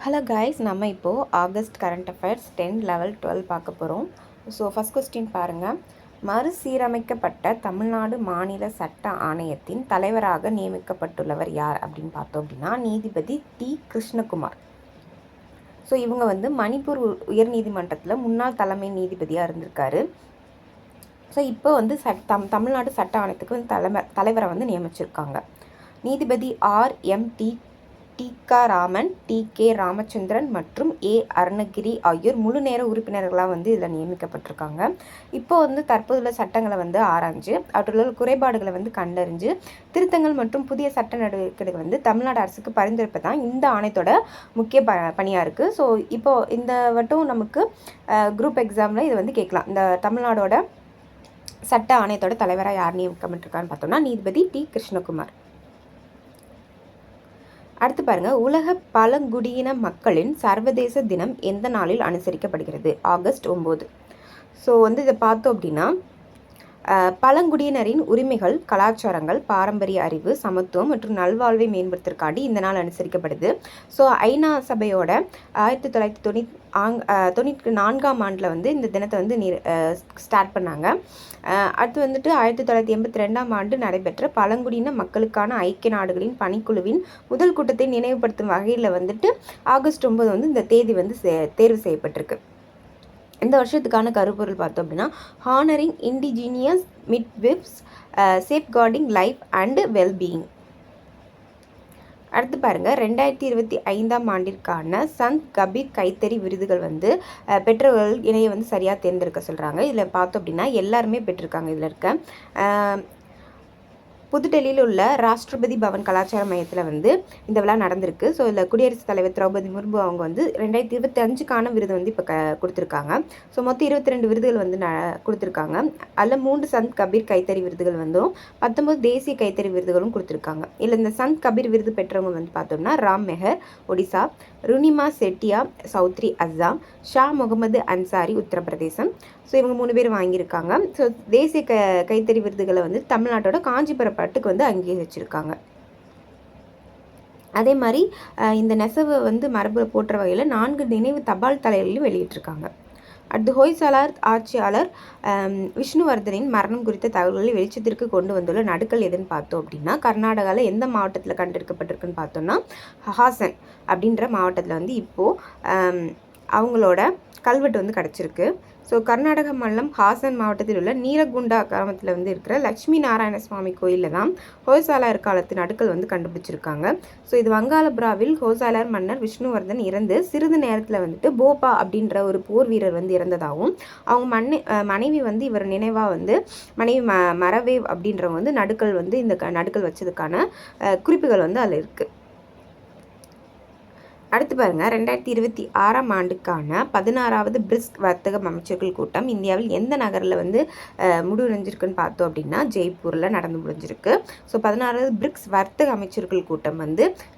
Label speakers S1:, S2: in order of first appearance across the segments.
S1: Hello guys, நம்ம இப்போது August current affairs 10 level 12 பார்க்க போகிறோம். ஸோ ஃபஸ்ட் கொஸ்டின் பாருங்கள். மறுசீரமைக்கப்பட்ட தமிழ்நாடு மாநில சட்ட ஆணையத்தின் தலைவராக நியமிக்கப்பட்டுள்ளவர் யார் அப்படின்னு பார்த்தோம் அப்படின்னா நீதிபதி டி கிருஷ்ணகுமார். ஸோ இவங்க மணிப்பூர் உயர்நீதிமன்றத்தில் முன்னாள் தலைமை நீதிபதியாக இருந்திருக்காரு. ஸோ இப்போ தமிழ்நாடு சட்ட ஆணையத்துக்கு தலைவரை நியமிச்சிருக்காங்க. நீதிபதி டி.க. ராமன், டி.கே. ராமச்சந்திரன் மற்றும் ஏ. அருணகிரி ஆகியோர் முழு நேர உறுப்பினர்களாக இதில் நியமிக்கப்பட்டிருக்காங்க. இப்போ தற்போதுள்ள சட்டங்களை ஆராய்ஞ்சு அவற்றுள்ள குறைபாடுகளை கண்டறிஞ்சு திருத்தங்கள் மற்றும் புதிய சட்ட நடவடிக்கைகள் தமிழ்நாடு அரசுக்கு பரிந்துரைப்பு தான் இந்த ஆணையத்தோட முக்கிய பணியாக இருக்குது. ஸோ இப்போது இந்த வட்டம் நமக்கு குரூப் எக்ஸாமில் இது கேட்கலாம். இந்த தமிழ்நாடோட சட்ட ஆணையத்தோட தலைவராக யார் நியமிக்கப்பட்டிருக்கான்னு பார்த்தோம்னா நீதிபதி டி கிருஷ்ணகுமார். அடுத்து பாருங்கள், உலக பழங்குடியின மக்களின் சர்வதேச தினம் எந்த நாளில் அனுசரிக்கப்படுகிறது? ஆகஸ்ட் 9. ஸோ இதை பார்த்தோம் அப்படின்னா பழங்குடியினரின் உரிமைகள், கலாச்சாரங்கள், பாரம்பரிய அறிவு, சமத்துவம் மற்றும் நல்வாழ்வை மேம்படுத்துறதுக்காண்டி இந்த நாள் அனுசரிக்கப்படுது. ஸோ ஐநா சபையோட 1994 ஆண்டில் இந்த தினத்தை ஸ்டார்ட் பண்ணாங்க. அடுத்து 1982 ஆண்டு நடைபெற்ற பழங்குடியின மக்களுக்கான ஐக்கிய நாடுகளின் பணிக்குழுவின் முதல் கூட்டத்தை நினைவுபடுத்தும் வகையில் ஆகஸ்ட் 9 இந்த தேதி தேர்வு செய்யப்பட்டிருக்கு. இந்த வருஷத்துக்கான கருப்பொருள் பார்த்தோம் அப்படின்னா honouring indigenous midwives, safeguarding life and wellbeing. அடுத்து பாருங்கள், 2025 ஆண்டிற்கான சந்த் கபீர் கைத்தறி விருதுகள் பெற்றவர்கள் இணைய சரியாக தேர்ந்தெடுக்க சொல்கிறாங்க. இதில் பார்த்தோம் அப்படின்னா எல்லாருமே பெற்றிருக்காங்க. இதில் இருக்க புதுடெல்லியில் உள்ள ராஷ்டிரபதி பவன் கலாச்சார மையத்தில் இந்த விழா நடந்திருக்கு. ஸோ இதில் குடியரசுத் தலைவர் திரௌபதி முர்மு அவங்க 2025க்கான விருது இப்போ கொடுத்துருக்காங்க. ஸோ மொத்தம் 22 விருதுகள் கொடுத்துருக்காங்க. அதில் 3 சந்த் கபீர் கைத்தறி விருதுகள் 19 தேசிய கைத்தறி விருதுகளும் கொடுத்துருக்காங்க. இல்லை இந்த சந்த் கபீர் விருது பெற்றவங்க பார்த்தோம்னா ராம் மெஹர் ஒடிசா, ருனிமா செட்டியா சௌத்ரி அஸ்ஸாம், ஷா முகமது அன்சாரி உத்தரப்பிரதேசம். ஸோ இவங்க 3 பேர் வாங்கியிருக்காங்க. ஸோ தேசிய கைத்தறி விருதுகளை தமிழ்நாட்டோட காஞ்சிபுரம் பட்டுக்கு அங்கீகரிச்சிருக்காங்க. அதே மாதிரி இந்த நெசவு மரபு போற்ற வகையில் 4 நினைவு தபால் தலைகளையும் வெளியிட்டிருக்காங்க. அடுத்து ஹொய்சாலர் ஆட்சியாளர் விஷ்ணுவர்தனின் மரணம் குறித்த தகவல்களை வெளிச்சத்திற்கு கொண்டு வந்துள்ள நடுக்கல் எதுன்னு பார்த்தோம் அப்படின்னா கர்நாடகாவில் எந்த மாவட்டத்தில் கண்டெடுக்கப்பட்டிருக்குன்னு பார்த்தோம்னா ஹாசன் அப்படின்ற மாவட்டத்தில் இப்போது அவங்களோட கல்வெட்டு கிடச்சிருக்கு. ஸோ கர்நாடக மாநிலம் ஹாசன் மாவட்டத்தில் உள்ள நீலகுண்டா கிராமத்தில் இருக்கிற லட்சுமி நாராயண சுவாமி கோயிலில் தான் ஹோய்சாலர் காலத்து நடுக்கல் கண்டுபிடிச்சிருக்காங்க. ஸோ இது வங்காளபுராவில் ஹோய்சாலர் மன்னர் விஷ்ணுவர்தன் இறந்து சிறிது நேரத்தில் போபா அப்படின்ற ஒரு போர் வீரர் இறந்ததாகவும் அவங்க மனைவி இவர் நினைவாக மனைவி மரவேவ் அப்படின்றவங்க நடுக்கல் இந்த நடுக்கல் வச்சதுக்கான குறிப்புகள் அதில் இருக்குது. அடுத்து பாருங்கள், 2026 ஆண்டுக்கான 16வது பிரிக்ஸ் வர்த்தக அமைச்சர்கள் கூட்டம் இந்தியாவில் எந்த நகரில் முடிவடைஞ்சிருக்குன்னு பார்த்தோம் அப்படின்னா ஜெய்ப்பூரில் நடந்து முடிஞ்சிருக்கு. ஸோ 16வது பிரிக்ஸ் வர்த்தக அமைச்சர்கள் கூட்டம்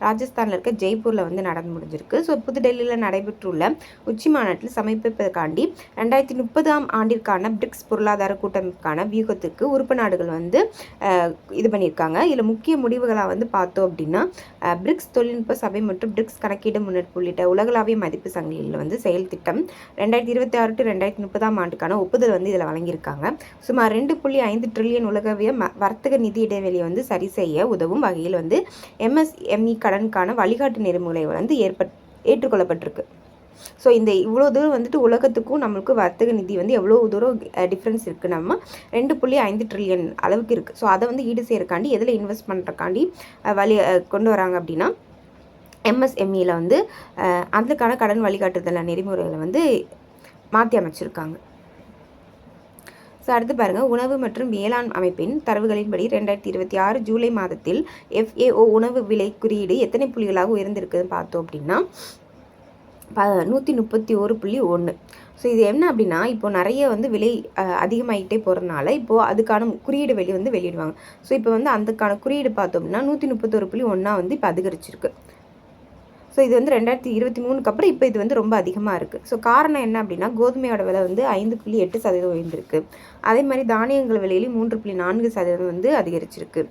S1: ராஜஸ்தானில் இருக்க ஜெய்ப்பூரில் நடந்து முடிஞ்சிருக்கு. ஸோ புதுடெல்லியில் நடைபெற்றுள்ள உச்சி மாநாட்டில் சமர்ப்பிப்பதற்காண்டி 2030 ஆண்டிற்கான பிரிக்ஸ் பொருளாதார கூட்டமைப்புக்கான வியூகத்துக்கு உறுப்பு நாடுகள் இது பண்ணியிருக்காங்க. இதில் முக்கிய முடிவுகளாக பார்த்தோம் அப்படின்னா பிரிக்ஸ் தொழில்நுட்ப சபை மற்றும் பிரிக்ஸ் கணக்கீடு முன்னெடுப்பு உள்ளிட்ட உலகளாவிய மதிப்பு சங்கிலியில் செயல் திட்டம் 2026 to 2030 ஆண்டுக்கான ஒப்புதல் இதில் வழங்கியிருக்காங்க. சுமார் 2.5 ட்ரில்லியன் உலகளாவிய வர்த்தக நிதி இடைவெளியை சரி செய்ய உதவும் வகையில் MSME கடனுக்கான வழிகாட்டு நெறிமுறை ஏற்றுக்கொள்ளப்பட்டிருக்கு. ஸோ இந்த இவ்வளோ தூரம் உலகத்துக்கும் நம்மளுக்கு வர்த்தக நிதி எவ்வளோ தூரம் டிஃப்ரென்ஸ் இருக்குது, நம்ம 2.5 ட்ரில்லியன் அளவுக்கு இருக்குது. ஸோ அதை ஈடு செய்யறக்காண்டி எதில் இன்வெஸ்ட் பண்ணுறக்காண்டி வழி கொண்டு வராங்க அப்படின்னா MSMEயில் அதுக்கான கடன் வழிகாட்டுதல் நெறிமுறைகளை மாற்றி அமைச்சிருக்காங்க. ஸோ அடுத்து பாருங்கள், உணவு மற்றும் வேளாண் அமைப்பின் தரவுகளின்படி 2026 ஜூலை மாதத்தில் FAO உணவு விலை குறியீடு எத்தனை புள்ளிகளாக உயர்ந்திருக்குதுன்னு பார்த்தோம் அப்படின்னா 131.1. ஸோ இது என்ன அப்படின்னா இப்போது நிறைய விலை அதிகமாகிட்டே போகிறதுனால இப்போது அதுக்கான குறியீடு வெளியிடுவாங்க. ஸோ இப்போ அதுக்கான குறியீடு பார்த்தோம் அப்படின்னா 131.1 இப்போ அதிகரிச்சிருக்கு. ஸோ இது 2023க்கு அப்புறம் இப்போ இது ரொம்ப அதிகமாக இருக்குது. ஸோ காரணம் என்ன அப்படின்னா கோதுமையோட விலை 5.8% உயர்ந்திருக்கு. அதே மாதிரி தானியங்கள் விலையிலையும் 3.4% அதிகரிச்சிருக்கு.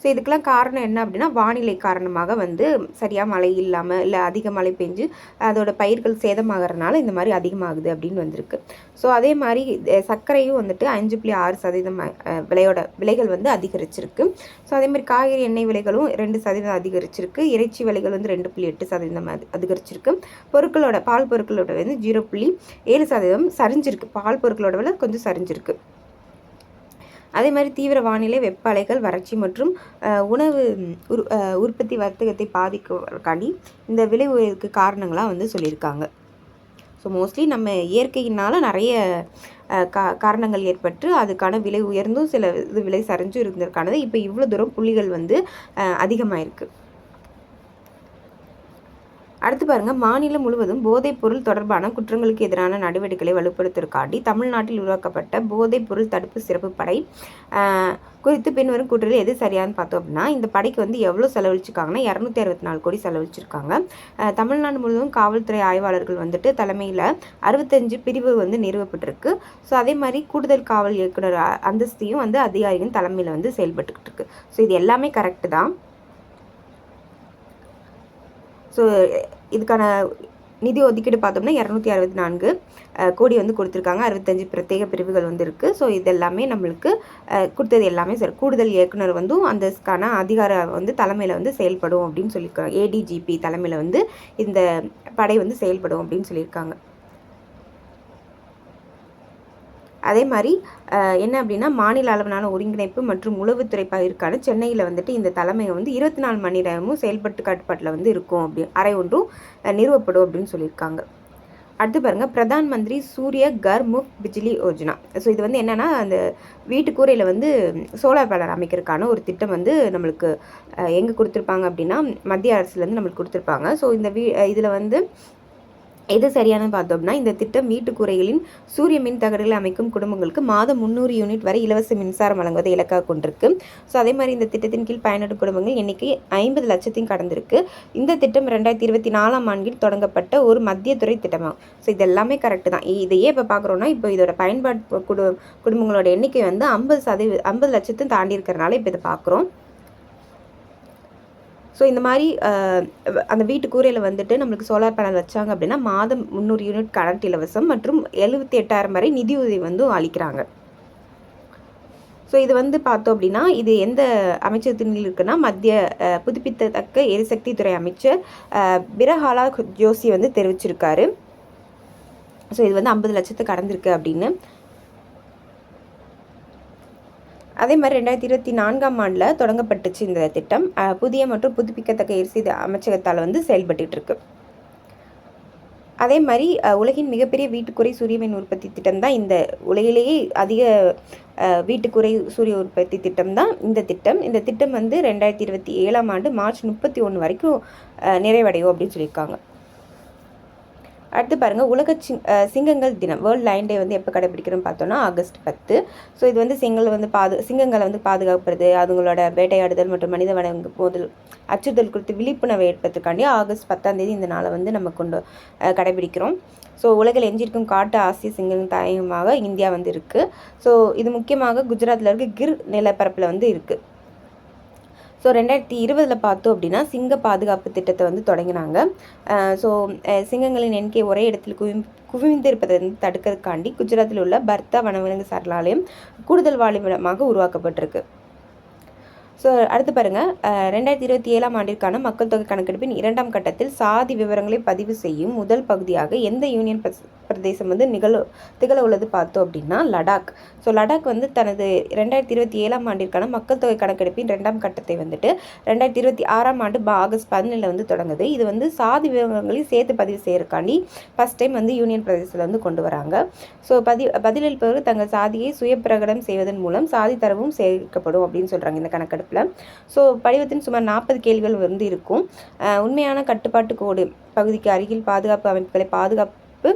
S1: ஸோ இதுக்கெல்லாம் காரணம் என்ன அப்படின்னா வானிலை காரணமாக வந்து சரியாக மழை இல்லாமல் இல்லை அதிக மழை பெஞ்சு அதோட பயிர்கள் சேதமாகறதுனால இந்த மாதிரி அதிகமாகுது அப்படின்னு வந்திருக்கு. ஸோ அதே மாதிரி சர்க்கரையும் வந்துட்டு 5.6% விலைகள் வந்து அதிகரிச்சிருக்கு. ஸோ அதேமாதிரி காய்கறி எண்ணெய் விலைகளும் 2% அதிகரிச்சிருக்கு. இறைச்சி விலைகள் வந்து 2.8% அதிகரிச்சிருக்கு. பால் பொருட்களோட வந்து 0.7% சரிஞ்சிருக்கு. பால் பொருட்களோட விலை கொஞ்சம் சரிஞ்சிருக்கு. அதே மாதிரி தீவிர வானிலை, வெப்ப அலைகள், வறட்சி மற்றும் உணவு உற்பத்தி வர்த்தகத்தை பாதிக்கிறதுக்காண்டி இந்த விலை உயர்வுக்கு காரணங்களாக வந்து சொல்லியிருக்காங்க. ஸோ மோஸ்ட்லி நம்ம இயற்கையினால் நிறைய காரணங்கள் ஏற்பட்டு அதுக்கான விலை உயர்ந்தும் சில விலை சரிஞ்சும் இருந்திருக்கானது. இப்போ இவ்வளோ தூரம் புள்ளிகள் வந்து அதிகமாயிருக்கு. அடுத்து பாருங்கள், மாநிலம் முழுவதும் போதைப் பொருள் தொடர்பான குற்றங்களுக்கு எதிரான நடவடிக்கைகளை வலுப்படுத்துவதற்காண்டி தமிழ்நாட்டில் உருவாக்கப்பட்ட போதைப் பொருள் தடுப்பு சிறப்பு படை குறித்து பின்வரும் கூற்றுகளில் எது சரியானு பார்த்தோம் அப்படின்னா, இந்த படைக்கு வந்து எவ்வளோ செலவழிச்சிருக்காங்கன்னா 264 கோடி செலவழிச்சிருக்காங்க. தமிழ்நாடு முழுவதும் காவல்துறை ஆய்வாளர்கள் வந்துட்டு தலைமையில் 65 பிரிவு வந்து நிறுவப்பட்டிருக்கு. ஸோ அதே மாதிரி கூடுதல் காவல் இயக்குனர் அந்தஸ்தையும் வந்து அதிகாரிகளின் தலைமையில் வந்து செயல்பட்டுக்கிட்டு இருக்கு. ஸோ இது எல்லாமே கரெக்டு தான். ஸோ இதுக்கான நிதி ஒதுக்கீடு பார்த்தோம்னா 264 கோடி வந்து கொடுத்துருக்காங்க. 65 பிரத்யேக பிரிவுகள் வந்து இருக்குது. ஸோ இது எல்லாமே நம்மளுக்கு கொடுத்தது எல்லாமே சரி. கூடுதல் இயக்குனர் வந்து அந்தக்கான அதிகார வந்து தலைமையில் வந்து செயல்படும் அப்படின்னு சொல்லியிருக்காங்க. ADGP தலைமையில் வந்து இந்த படை வந்து செயல்படும் அப்படின்னு சொல்லியிருக்காங்க. அதே மாதிரி என்ன அப்படின்னா, மாநில அளவிலான ஒருங்கிணைப்பு மற்றும் உளவுத்துறை பகிர்வுக்கான சென்னையில் வந்துட்டு இந்த தலைமையை வந்து 24 மணி நேரமும் செயல்பட்டு கட்டுப்பாட்டில் வந்து இருக்கும். அப்படி அறை ஒன்றும் நிறுவப்படும் அப்படின்னு சொல்லியிருக்காங்க. அடுத்து பாருங்கள், பிரதான் மந்திரி சூரிய கர் முஃப்ட் பிஜ்லி யோஜனா. ஸோ இது வந்து என்னென்னா, அந்த வீட்டுக்கூரையில் வந்து சோலார் பேனல் அமைக்கிறதுக்கான ஒரு திட்டம் வந்து நம்மளுக்கு எங்கே கொடுத்துருப்பாங்க அப்படின்னா, மத்திய அரசுலேருந்து நம்மளுக்கு கொடுத்துருப்பாங்க. ஸோ இந்த இதில் வந்து எது சரியானு பார்த்தோம்னா, இந்த திட்டம் வீட்டுக்கூரைகளின் சூரிய மின் தகடுகளை அமைக்கும் குடும்பங்களுக்கு மாதம் 300 யூனிட் வரை இலவச மின்சாரம் வழங்குவதை இலக்காக கொண்டிருக்கு. ஸோ அதே மாதிரி இந்த திட்டத்தின் கீழ் பயனடையும் குடும்பங்கள் எண்ணிக்கை 50 லட்சத்தையும் கடந்திருக்கு. இந்த திட்டம் 2024ஆம் ஆண்டில் தொடங்கப்பட்ட ஒரு மத்திய துறை திட்டமாகும். ஸோ இது எல்லாமே கரெக்டு தான். இதையே இப்போ பார்க்குறோன்னா, இப்போ இதோட பயன்பாட்டு குடும்பங்களோட எண்ணிக்கை வந்து 50 லட்சத்தையும் தாண்டி இருக்கிறனால இப்போ இதை பார்க்குறோம். ஸோ இந்த மாதிரி அந்த வீட்டு கூரையில் வந்துட்டு நம்மளுக்கு சோலார் பேனல் வச்சாங்க அப்படின்னா மாதம் 300 யூனிட் கரண்ட் இலவசம் மற்றும் 78,000 வரை நிதியுதவி வந்து அளிக்கிறாங்க. ஸோ இது வந்து பார்த்தோம் அப்படின்னா, இது எந்த அமைச்சகத்தின் இருக்குன்னா, மத்திய புதுப்பித்தத்தக்க எரிசக்தி துறை அமைச்சர் பிரஹாலா ஜோஷி வந்து தெரிவிச்சிருக்காரு. ஸோ இது வந்து 50 லட்சத்தை கடந்திருக்கு அப்படின்னு. அதே மாதிரி 2024ஆம் ஆண்டில் தொடங்கப்பட்டுச்சு இந்த திட்டம். புதிய மற்றும் புதுப்பிக்கத்தக்க எரிசக்தி அமைச்சகத்தால் வந்து செயல்பட்டு இருக்கு. அதே மாதிரி உலகின் மிகப்பெரிய வீட்டுக்குறை சூரிய மின் உற்பத்தி திட்டம் தான் இந்த உலகிலேயே அதிக வீட்டுக்குறை சூரிய உற்பத்தி திட்டம் தான் இந்த திட்டம். இந்த திட்டம் வந்து 2027ஆம் ஆண்டு மார்ச் 31 வரைக்கும் நிறைவடையும் அப்படின்னு சொல்லியிருக்காங்க. அடுத்து பாருங்கள், உலக சிங்கங்கள் தினம் வேர்ல்ட் லைன் டே வந்து எப்போ கடைபிடிக்கிறோன்னு பார்த்தோன்னா ஆகஸ்ட் 10. ஸோ இது வந்து சிங்கங்களை வந்து பாதுகாப்புறது, அதுங்களோட வேட்டையாடுதல் மற்றும் மனித வனங்கு மோதல் அச்சுறுத்தல் குறித்து விழிப்புணர்வு ஏற்படுத்துக்காண்டி ஆகஸ்ட் 10ஆம் தேதி இந்த நாளை வந்து நம்ம கடைபிடிக்கிறோம். ஸோ உலகில் எஞ்சிருக்கும் காட்டு ஆசிய சிங்கங்கள் தாயகமாக இந்தியா வந்து இருக்குது. ஸோ இது முக்கியமாக குஜராத்தில் இருக்க கிர் நிலப்பரப்பில் வந்து இருக்குது. ஸோ 2020 பார்த்தோம் அப்படின்னா சிங்க பாதுகாப்பு திட்டத்தை வந்து தொடங்கினாங்க. ஸோ சிங்கங்களின் எண்ணிக்கை ஒரே இடத்தில் குவிந்திருப்பதை வந்து தடுக்கிறதுக்காண்டி குஜராத்தில் உள்ள பர்தா வனவிலங்கு சரணாலயம் கூடுதல் வாழிடமாக உருவாக்கப்பட்டிருக்கு. ஸோ அடுத்து பாருங்கள், 2027ஆம் ஆண்டிற்கான மக்கள் தொகை கணக்கெடுப்பின் 2ஆம் கட்டத்தில் சாதி விவரங்களை பதிவு செய்யும் முதல் பகுதியாக எந்த யூனியன் பிரதேசம் வந்து திகழ உள்ளது பார்த்தோம் அப்படின்னா லடாக். ஸோ லடாக் வந்து தனது 2027ஆம் ஆண்டிற்கான மக்கள் தொகை கணக்கெடுப்பின் 2ஆம் கட்டத்தை வந்துட்டு 2026ஆம் ஆண்டு ஆகஸ்ட் 17 வந்து தொடங்குது. இது வந்து சாதி விவரங்களையும் சேர்த்து பதிவு செய்யறதுக்காண்டி ஃபர்ஸ்ட் டைம் வந்து யூனியன் பிரதேசத்தில் வந்து கொண்டு வராங்க. ஸோ பதிலளிப்பவர்கள் தங்கள் சாதியை சுய பிரகடனம் செய்வதன் மூலம் சாதி தரவும் சேர்க்கப்படும் அப்படின்னு சொல்கிறாங்க இந்த கணக்கெடுப்பில். ஸோ படிவத்தின் சுமார் 40 கேள்விகள் வந்து இருக்கும். உண்மையான கட்டுப்பாட்டு கோடு பகுதிக்கு அருகில் பாதுகாப்பு அமைப்புகளை பாதுகாப்பு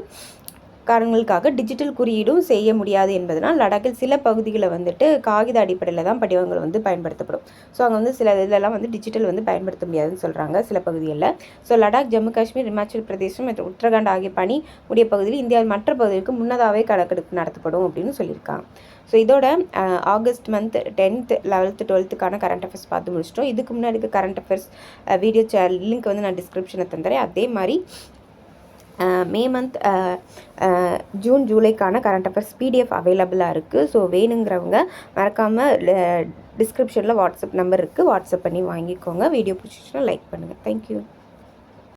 S1: காரணங்களுக்காக டிஜிட்டல் குறியீடும் செய்ய முடியாது என்பதனால் லடாக்கில் சில பகுதிகளை வந்துட்டு காகித அடிப்படையில் தான் படிவங்கள் வந்து பயன்படுத்தப்படும். ஸோ அங்கே வந்து சில இதெல்லாம் வந்து டிஜிட்டல் வந்து பயன்படுத்த முடியாதுன்னு சொல்கிறாங்க சில பகுதிகளில். ஸோ லடாக், ஜம்மு காஷ்மீர், இமாச்சல் பிரதேசம் மற்றும் உத்தரகாண்ட் ஆகிய பனி முடிய பகுதியில் இந்தியாவின் மற்ற பகுதிகளுக்கு முன்னதாகவே கணக்கெடுப்பு நடத்தப்படும் அப்படின்னு சொல்லியிருக்காங்க. ஸோ இதோட August month 10th 11th 12th current affairs பார்த்து முடிச்சிட்டோம். இதுக்கு முன்னாடி இருக்க கரண்ட் அஃபேர்ஸ் வீடியோ லிங்க் வந்து நான் டிஸ்கிரிப்ஷனில் தந்துடுறேன். அதே மாதிரி மே மந்த் ஜூன் ஜூலைக்கான கரண்ட் அஃபேர்ஸ் PDF அவைலபிளாக இருக்குது. ஸோ வேணுங்கிறவங்க மறக்காமல் டிஸ்கிரிப்ஷனில் வாட்ஸ்அப் நம்பர் இருக்குது, வாட்ஸ்அப் பண்ணி வாங்கிக்கோங்க. வீடியோ பிடிச்சிச்சுன்னா லைக் பண்ணுங்கள். தேங்க்யூ.